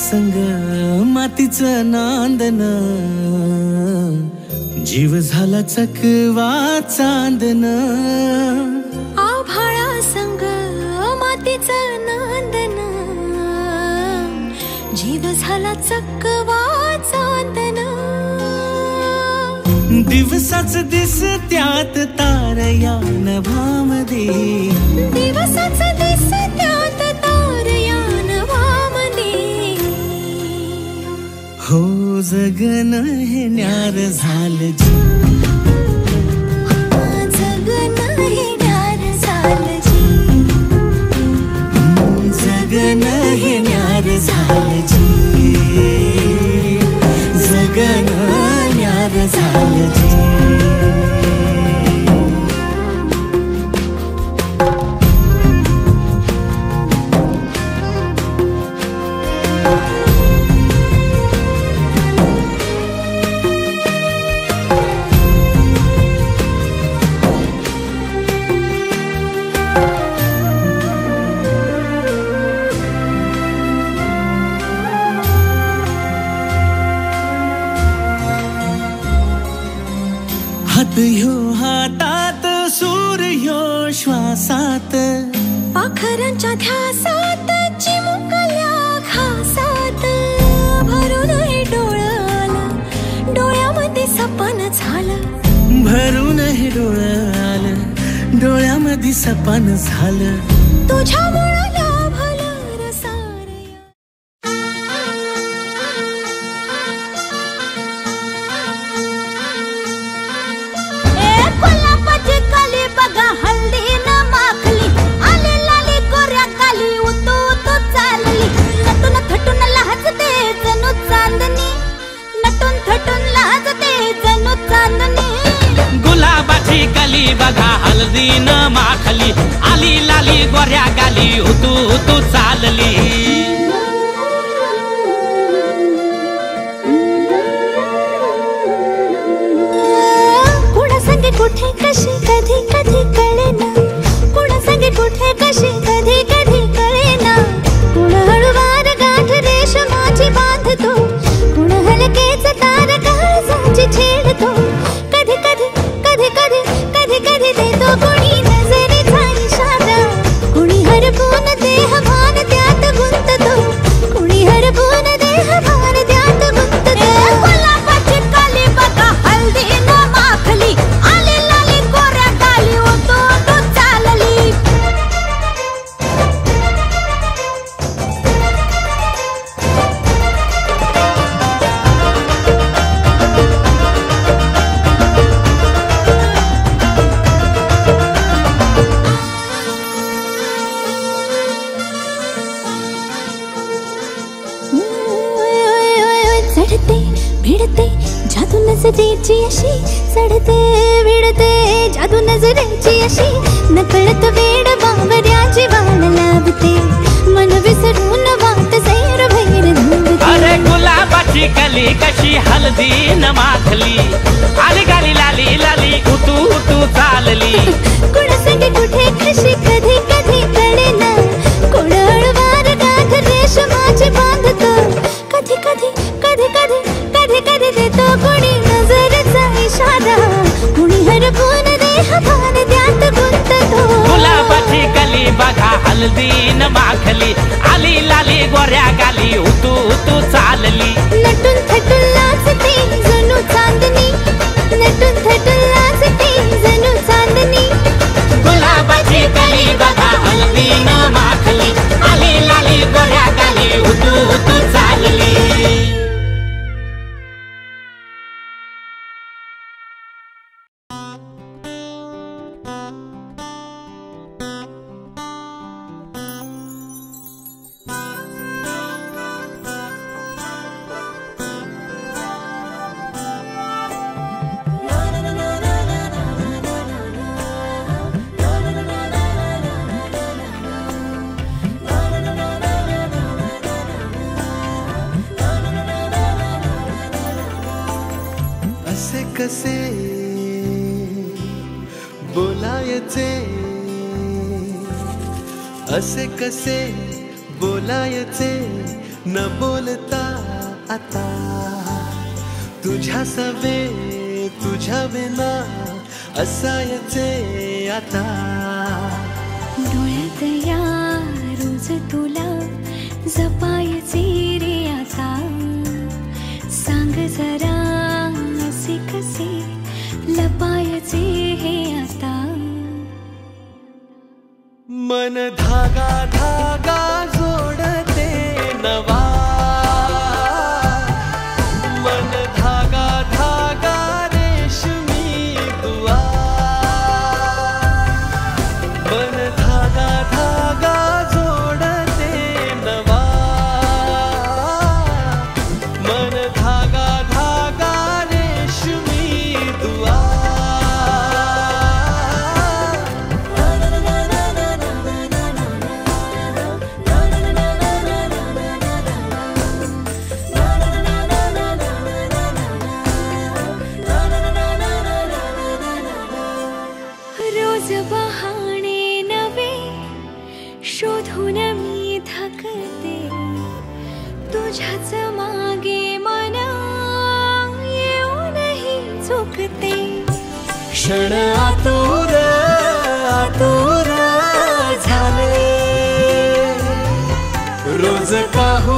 संग मातीचं नांदन, जीव झाला चकवा चांदन. आभाळा संग मातीचं नांदन, जीव झाला चकवा चांदन. दिवसाच दिसत्यात तारया नभामध्ये, दिवसाच दिसत्यात तारया नभामध्ये. हो जगन हे न्यार झालं जी, जगन हे न्यार झालं जी, जगन हे न्यार झालं जी, जगन न्यार झालं जी. थरांच्या ध्यासात चिमुकल्या घासात भरून हे डोळं आलं, डोळ्यामध्ये सपन झालं, भरून हे डोळं आलं, डोळ्यामध्ये सपन झालं, तुझ्यामुळं लाभलं रसारया. कोल्हापूरची कली बघा हल्दी न माखली, आली लाली गोऱ्या काली उतू उतू चालली, नटून थटून लाजते जणू चांदणी, नटून थटून लाजते जणू चांदणी. गुलाबाची कली बघा हल्दी न माखली, आली लाली गोऱ्या गाली उतू उतू चालली. कुणा संगे कुठे कशी कधी कधी कळेना, कुणा संगे कुठे कशी कधी कधी कळेना, कुण हळूवार गाठ रेशमाची बांधतो, कुण हलकेच तार काळजाची छेडतो, कधी कधी कधी कधी कधी कधी देतो कुणी नजरेचा इशारा, कुणी हरपून देह भान त्यात गुंततो, कुणी हरपून देह भान त्यात गुंततो. कोल्हापूरची कली बघा हल्दी न माखली, आली लाली गोऱ्या काली उतू उतू चालली. चढते भिडते जादू नजरेची अशी, चढते भिडते जादू नजरेची अशी, नकळत वेड बावऱ्या जीवाला लाभते, मन विसरून वाट सैर भैर धुंदते. अरे गुलाबाची कली कशी हल्दी न माखली, आली गाली लाली लाली उतू उतू चालली. कुणा संगे कुठे कशी कधी कधी कळेना, कुण हळूवार गाठ रेशमाची बांधतो, कधी कधी कधी कधी कधी कधी देतो कुणी नजरेचा इशारा, कुणी हरपून देह भान त्यात गुंततो. गुलाबाची कली बघा हल्दी न माखली, आली लाली गोऱ्या गाली उतू उतू चालली. नटून थटून लाजते जणू चांदणी, नटून थटून लाजते जणू चांदणी. गुलाबाची कली बघा हल्दी न माखली, आली लाली गोऱ्या गाली उतू उतू चालली. असे कसे बोलायचे, असे कसे बोलायचे न बोलता आता, तुझ्या सवे तुझ्या विना असायचे आता. डोळ्यात या रोज तुला जपायचे रे आता, सांग जरा असे कसे लपायचे हे आता. मन धागा धागा जोडते नवा, मन धागा धागा रेशमी दुआ, मन धागा धागा जोडते नवा, मन धागा धागा रेशमी दुआ. रोज बहाणे नवे शोधून मी थकते, तुझ्याच मागे मन येऊनही चुकते. क्षण आतुर आतुर झाले, आज काहू